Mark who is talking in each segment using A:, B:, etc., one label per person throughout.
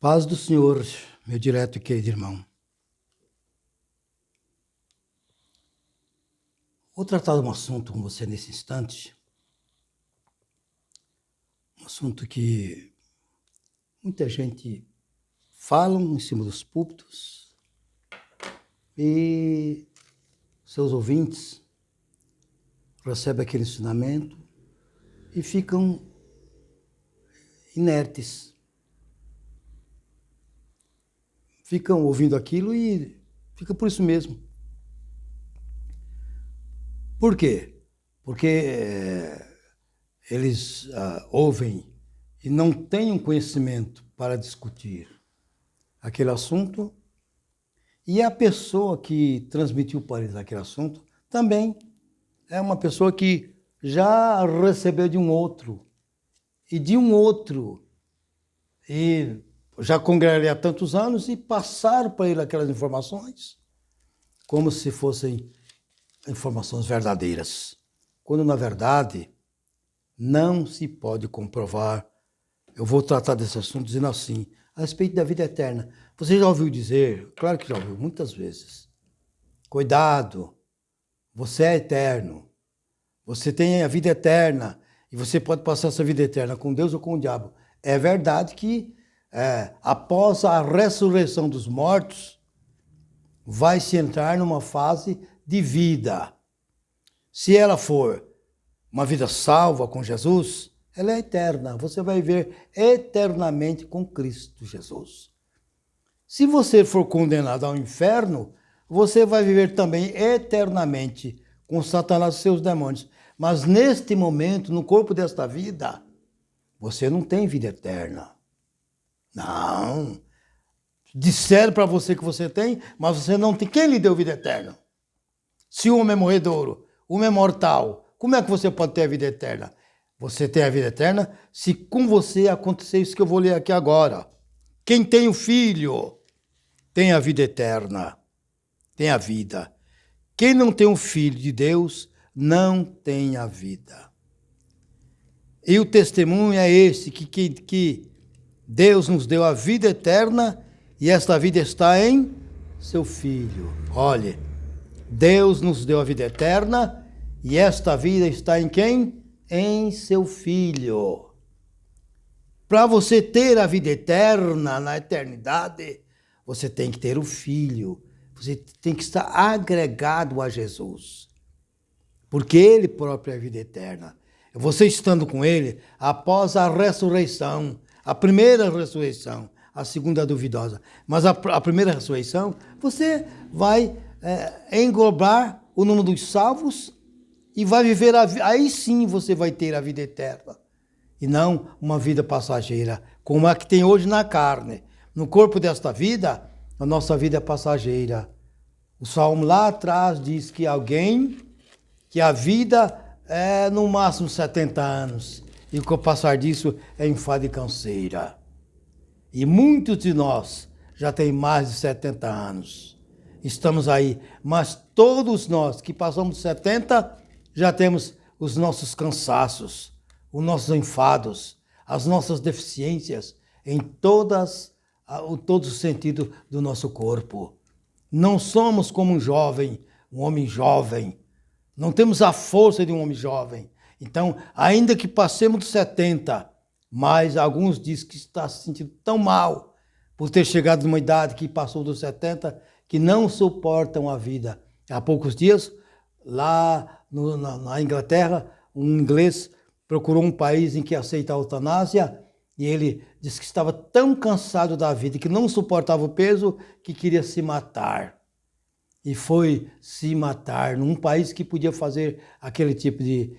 A: Paz do Senhor, meu direto e querido irmão. Vou tratar de um assunto com você nesse instante, um assunto que muita gente fala em cima dos púlpitos e seus ouvintes recebem aquele ensinamento e ficam inertes. Ficam ouvindo aquilo e fica por isso mesmo. Por quê? Porque eles ouvem e não têm um conhecimento para discutir aquele assunto, e a pessoa que transmitiu para eles aquele assunto também é uma pessoa que já recebeu de um outro, e de um outro, e já congregaria há tantos anos e passaram para ele aquelas informações como se fossem informações verdadeiras, quando na verdade não se pode comprovar. Eu vou tratar desse assunto dizendo assim, a respeito da vida eterna. Você já ouviu dizer, claro que já ouviu muitas vezes, cuidado, você é eterno, você tem a vida eterna e você pode passar essa vida eterna com Deus ou com o diabo. É verdade que após a ressurreição dos mortos, vai se entrar numa fase de vida. Se ela for uma vida salva com Jesus, ela é eterna. Você vai viver eternamente com Cristo Jesus. Se você for condenado ao inferno, você vai viver também eternamente com Satanás e seus demônios. Mas neste momento, no corpo desta vida, você não tem vida eterna. Não. Disseram para você que você tem, mas você não tem. Quem lhe deu vida eterna? Se o homem é morredouro, o homem é mortal, como é que você pode ter a vida eterna? Você tem a vida eterna se com você acontecer isso que eu vou ler aqui agora. Quem tem o Filho tem a vida eterna, tem a vida. Quem não tem o Filho de Deus não tem a vida. E o testemunho é esse, que Deus nos deu a vida eterna e esta vida está em seu Filho. Olhe, Deus nos deu a vida eterna e esta vida está em quem? Em seu Filho. Para você ter a vida eterna na eternidade, você tem que ter o Filho. Você tem que estar agregado a Jesus. Porque Ele próprio é a vida eterna. Você estando com Ele, após a ressurreição, a primeira ressurreição, a segunda duvidosa, mas a primeira ressurreição, você vai englobar o número dos salvos e vai viver aí sim você vai ter a vida eterna. E não uma vida passageira, como a que tem hoje na carne. No corpo desta vida, a nossa vida é passageira. O Salmo lá atrás diz que que a vida é no máximo 70 anos. E com o passar disso é enfado e canseira. E muitos de nós já têm mais de 70 anos. Estamos aí, mas todos nós que passamos de 70 já temos os nossos cansaços, os nossos enfados, as nossas deficiências em todos os sentidos do nosso corpo. Não somos como um homem jovem. Não temos a força de um homem jovem. Então, ainda que passemos dos 70, mas alguns dizem que está se sentindo tão mal por ter chegado numa idade que passou dos 70, que não suportam a vida. Há poucos dias, lá na Inglaterra, um inglês procurou um país em que aceita a eutanásia e ele disse que estava tão cansado da vida, que não suportava o peso, que queria se matar. E foi se matar num país que podia fazer aquele tipo de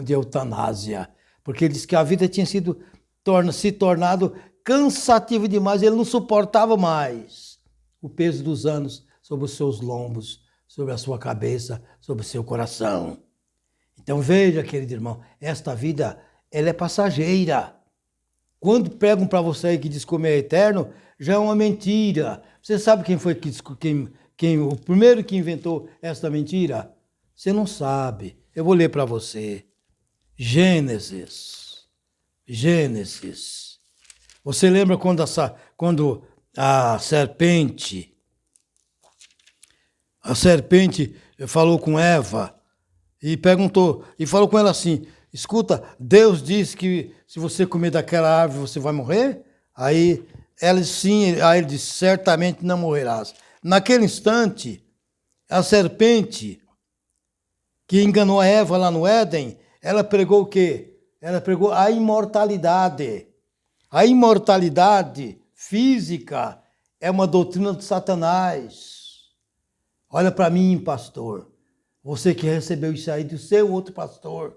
A: eutanásia. Porque ele disse que a vida tinha se tornado cansativa demais, ele não suportava mais o peso dos anos sobre os seus lombos, sobre a sua cabeça, sobre o seu coração. Então veja, querido irmão, esta vida, ela é passageira. Quando pegam para você aí que diz que é eterno, já é uma mentira. Você sabe quem foi o primeiro que inventou esta mentira? Você não sabe. Eu vou ler para você. Gênesis. Você lembra quando a serpente falou com Eva e perguntou, e falou com ela assim, escuta, Deus disse que se você comer daquela árvore você vai morrer? Aí ela sim, aí ele disse, certamente não morrerás. Naquele instante, a serpente que enganou a Eva lá no Éden, ela pregou o quê? Ela pregou a imortalidade. A imortalidade física é uma doutrina de Satanás. Olha para mim, pastor. Você que recebeu isso aí do seu outro pastor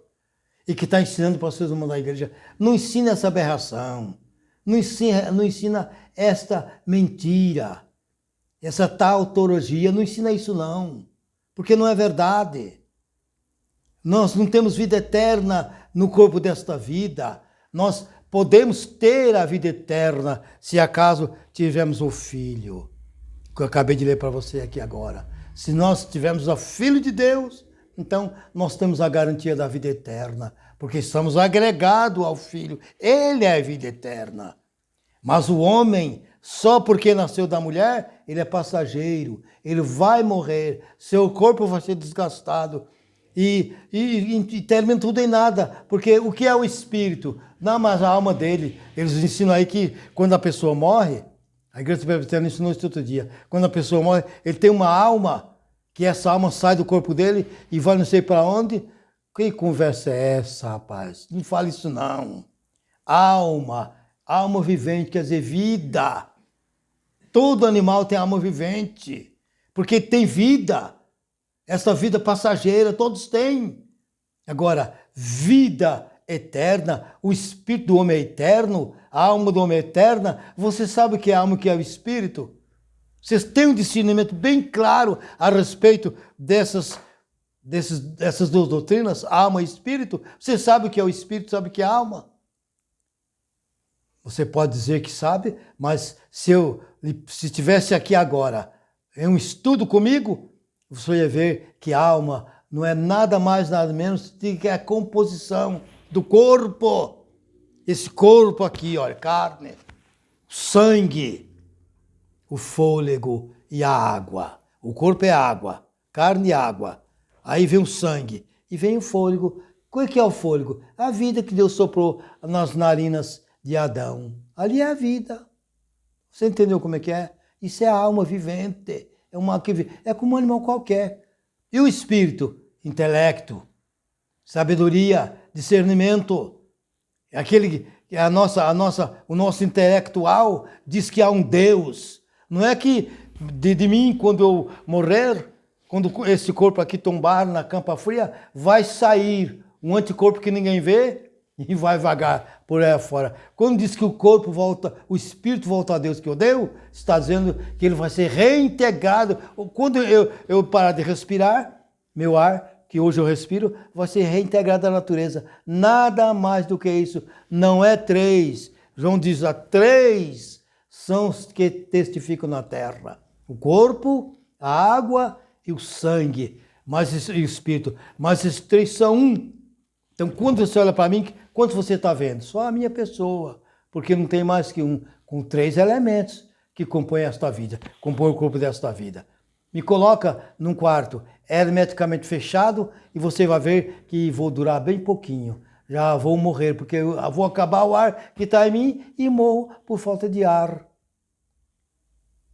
A: e que está ensinando para vocês irmãos da igreja, não ensina essa aberração. Não ensina esta mentira, essa tautologia. Não ensina isso não, porque não é verdade. Nós não temos vida eterna no corpo desta vida. Nós podemos ter a vida eterna se acaso tivermos o Filho, que eu acabei de ler para você aqui agora. Se nós tivermos o Filho de Deus, então nós temos a garantia da vida eterna, porque estamos agregados ao Filho. Ele é a vida eterna. Mas o homem, só porque nasceu da mulher, ele é passageiro, ele vai morrer, seu corpo vai ser desgastado. E termina tudo em nada, porque o que é o espírito? Não, mas a alma dele, eles ensinam aí que quando a pessoa morre, a igreja presbiteriana ensinou isso outro dia, quando a pessoa morre, ele tem uma alma, que essa alma sai do corpo dele e vai não sei para onde. Que conversa é essa, rapaz? Não fala isso não. Alma vivente, quer dizer, vida. Todo animal tem alma vivente, porque tem vida. Essa vida passageira, todos têm. Agora, vida eterna, o espírito do homem é eterno, a alma do homem é eterna. Você sabe o que é a alma e o que é o espírito? Vocês têm um discernimento bem claro a respeito dessas duas doutrinas, alma e espírito? Você sabe o que é o espírito, sabe o que é a alma? Você pode dizer que sabe, mas se estivesse aqui agora em um estudo comigo, você ia ver que a alma não é nada mais, nada menos do que a composição do corpo. Esse corpo aqui, olha, carne, sangue, o fôlego e a água. O corpo é água, carne e água. Aí vem o sangue e vem o fôlego. O que é o fôlego? A vida que Deus soprou nas narinas de Adão. Ali é a vida. Você entendeu como é que é? Isso é a alma vivente. É como um animal qualquer. E o espírito? Intelecto, sabedoria, discernimento. É aquele que o nosso intelectual diz que há um Deus. Não é que de mim, quando eu morrer, quando esse corpo aqui tombar na campa fria, vai sair um anticorpo que ninguém vê e vai vagar por aí fora. Quando diz que o corpo volta, o espírito volta a Deus que o deu, está dizendo que ele vai ser reintegrado. Quando eu parar de respirar, meu ar, que hoje eu respiro, vai ser reintegrado à natureza. Nada mais do que isso. Não é três. João diz, há três são os que testificam na terra. O corpo, a água e o sangue, e o espírito. Mas esses três são um. Então, quando você olha para mim, quanto você está vendo? Só a minha pessoa, porque não tem mais que um, com três elementos que compõem esta vida, compõem o corpo desta vida. Me coloca num quarto hermeticamente fechado e você vai ver que vou durar bem pouquinho. Já vou morrer, porque eu vou acabar o ar que está em mim e morro por falta de ar.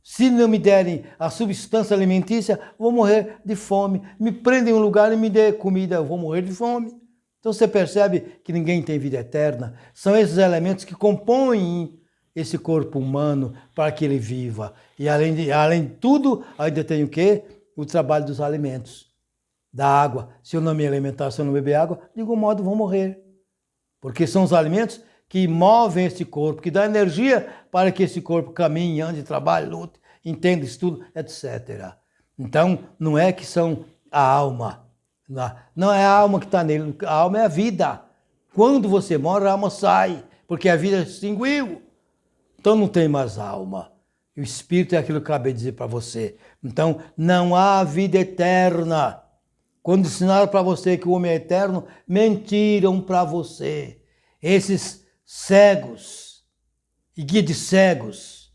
A: Se não me derem a substância alimentícia, vou morrer de fome. Me prendem em um lugar e me dê comida, eu vou morrer de fome. Então você percebe que ninguém tem vida eterna. São esses elementos que compõem esse corpo humano para que ele viva. E além de tudo, ainda tem o quê? O trabalho dos alimentos, da água. Se eu não me alimentar, se eu não beber água, de algum modo vou morrer. Porque são os alimentos que movem esse corpo, que dão energia para que esse corpo caminhe, ande, trabalhe, lute, entenda, estude, etc. Então, não é que são a alma. Não é a alma que está nele, a alma é a vida. Quando você morre, a alma sai, porque a vida se extinguiu. Então não tem mais alma. E o espírito é aquilo que eu acabei de dizer para você. Então não há vida eterna. Quando ensinaram para você que o homem é eterno, mentiram para você. Esses cegos e guia de cegos,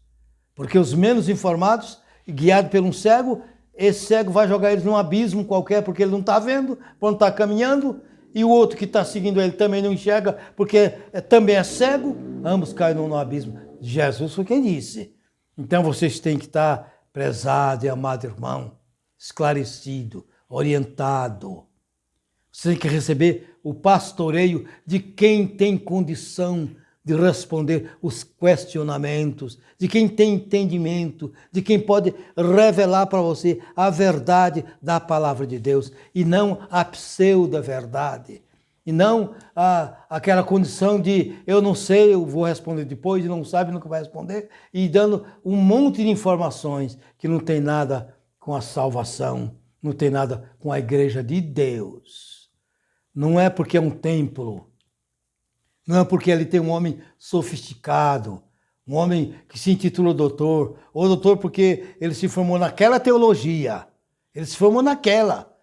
A: porque os menos informados, guiados por um cego, esse cego vai jogar eles num abismo qualquer, porque ele não está vendo, quando está caminhando, e o outro que está seguindo ele também não enxerga, porque também é cego, ambos caem no abismo. Jesus foi quem disse. Então vocês têm que estar prezado e amado irmão, esclarecido, orientado. Você tem que receber o pastoreio de quem tem condição de responder os questionamentos, de quem tem entendimento, de quem pode revelar para você a verdade da palavra de Deus e não a pseudo-verdade. E não aquela condição de eu não sei, eu vou responder depois, e não sabe, nunca vai responder, e dando um monte de informações que não tem nada com a salvação, não tem nada com a igreja de Deus. Não é porque é um templo, não é porque ele tem um homem sofisticado, um homem que se intitula doutor, ou doutor porque ele se formou naquela teologia, ele se formou naquela,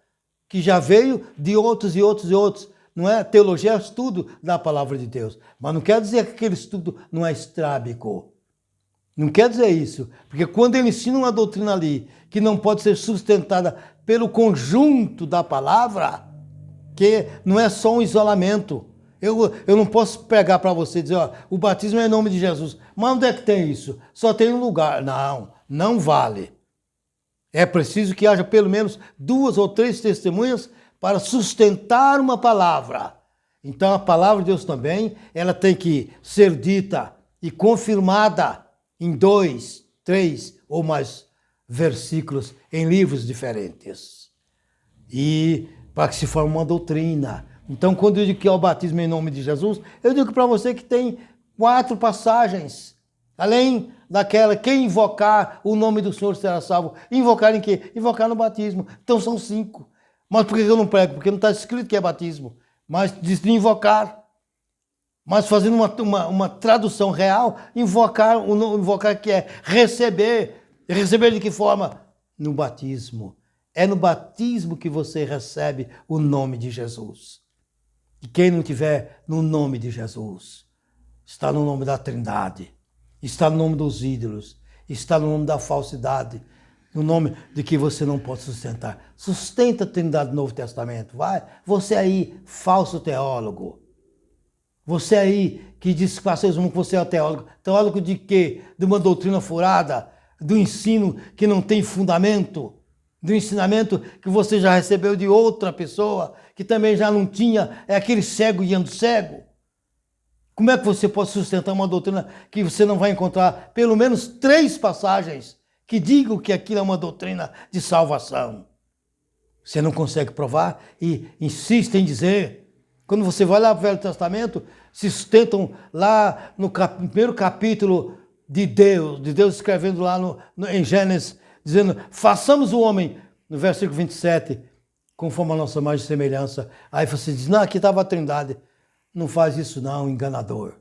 A: que já veio de outros e outros e outros. Não é? Teologia é estudo da palavra de Deus, mas não quer dizer que aquele estudo não é estrábico. Não quer dizer isso, porque quando ele ensina uma doutrina ali, que não pode ser sustentada pelo conjunto da palavra, que não é só um isolamento. Eu não posso pegar para você e dizer, ó, o batismo é em nome de Jesus. Mas onde é que tem isso? Só tem um lugar. Não, não vale. É preciso que haja pelo menos 2 ou 3 testemunhas para sustentar uma palavra. Então a palavra de Deus também, ela tem que ser dita e confirmada em 2, 3 ou mais versículos em livros diferentes. E para que se forme uma doutrina. Então, quando eu digo que é o batismo em nome de Jesus, eu digo para você que tem 4 passagens. Além daquela, quem invocar o nome do Senhor será salvo. Invocar em quê? Invocar no batismo. Então são 5. Mas por que eu não prego? Porque não está escrito que é batismo. Mas diz de invocar. Mas fazendo uma tradução real, invocar que é receber. Receber de que forma? No batismo. É no batismo que você recebe o nome de Jesus. E quem não tiver no nome de Jesus, está no nome da Trindade, está no nome dos ídolos, está no nome da falsidade, no nome de que você não pode sustentar. Sustenta a Trindade do Novo Testamento, vai. Você aí, falso teólogo. Você aí que diz para seus irmãos que você é teólogo. Teólogo de quê? De uma doutrina furada, do ensino que não tem fundamento, do ensinamento que você já recebeu de outra pessoa, que também já não tinha, é aquele cego guiando cego. Como é que você pode sustentar uma doutrina que você não vai encontrar pelo menos 3 passagens que digam que aquilo é uma doutrina de salvação? Você não consegue provar e insiste em dizer. Quando você vai lá para o Velho Testamento, se sustentam lá no primeiro capítulo de Deus escrevendo lá em Gênesis, dizendo, façamos o homem, no versículo 27, conforme a nossa imagem e semelhança. Aí você diz, não, aqui estava a Trindade. Não faz isso não, enganador.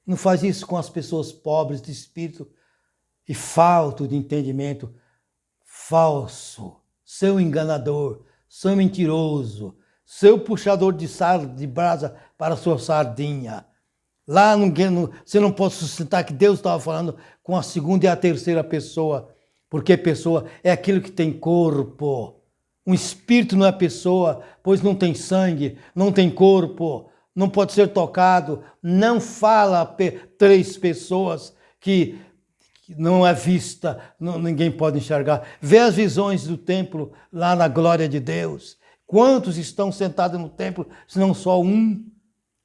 A: Não faz isso com as pessoas pobres de espírito e falto de entendimento. Falso, seu enganador, seu mentiroso, seu puxador de brasa para a sua sardinha. Lá você não pode sustentar que Deus estava falando com a segunda e a terceira pessoa, porque pessoa é aquilo que tem corpo. Um espírito não é pessoa, pois não tem sangue, não tem corpo, não pode ser tocado. Não fala 3 pessoas que não é vista, ninguém pode enxergar. Vê as visões do templo lá na glória de Deus. Quantos estão sentados no templo, se não só um?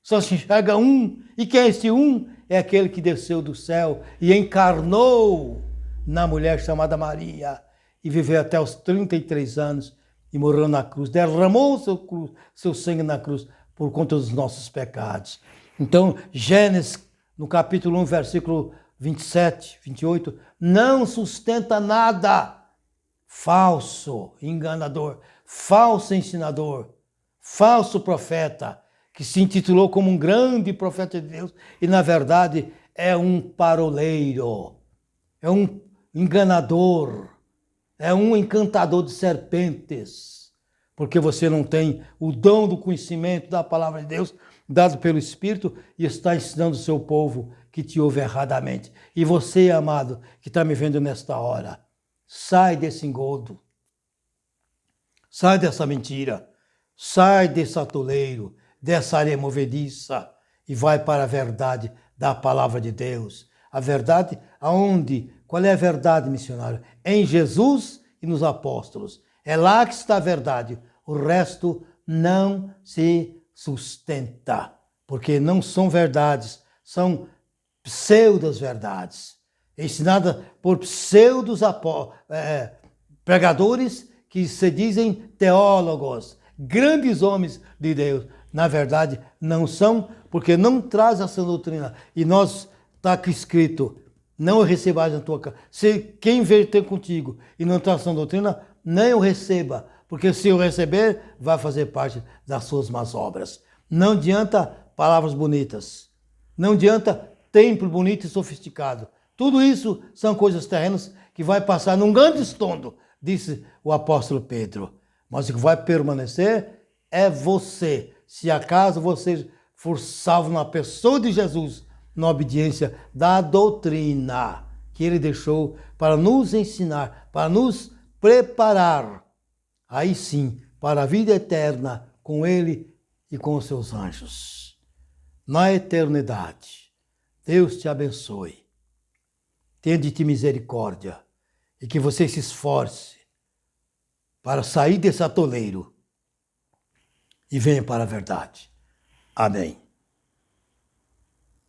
A: Só se enxerga um. E quem é esse um? É aquele que desceu do céu e encarnou na mulher chamada Maria e viveu até os 33 anos e morreu na cruz. Derramou seu sangue na cruz por conta dos nossos pecados. Então, Gênesis, no capítulo 1, versículo 27, 28, não sustenta nada. Falso enganador, falso ensinador, falso profeta, que se intitulou como um grande profeta de Deus e, na verdade, é um paroleiro, é um enganador, é um encantador de serpentes, porque você não tem o dom do conhecimento da palavra de Deus dado pelo Espírito e está ensinando o seu povo que te ouve erradamente. E você, amado, que está me vendo nesta hora, sai desse engodo. Sai dessa mentira. Sai desse atoleiro, dessa areia movediça e vai para a verdade da palavra de Deus. A verdade aonde? Qual é a verdade, missionário? Em Jesus e nos apóstolos. É lá que está a verdade. O resto não se sustenta, porque não são verdades, são pseudos-verdades, ensinada por pregadores que se dizem teólogos, grandes homens de Deus. Na verdade, não são, porque não traz essa doutrina. E nós, está aqui escrito, não recebais na tua casa. Se quem veio ter contigo e não traz essa doutrina, nem o receba, porque se eu receber, vai fazer parte das suas más obras. Não adianta palavras bonitas, não adianta templo bonito e sofisticado. Tudo isso são coisas terrenas que vai passar num grande estondo, disse o apóstolo Pedro. Mas o que vai permanecer é você. Se acaso você for salvo na pessoa de Jesus, na obediência da doutrina que ele deixou para nos ensinar, para nos preparar, aí sim, para a vida eterna com ele e com os seus anjos. Na eternidade. Deus te abençoe. Tenha de ti misericórdia e que você se esforce para sair desse atoleiro e venha para a verdade. Amém.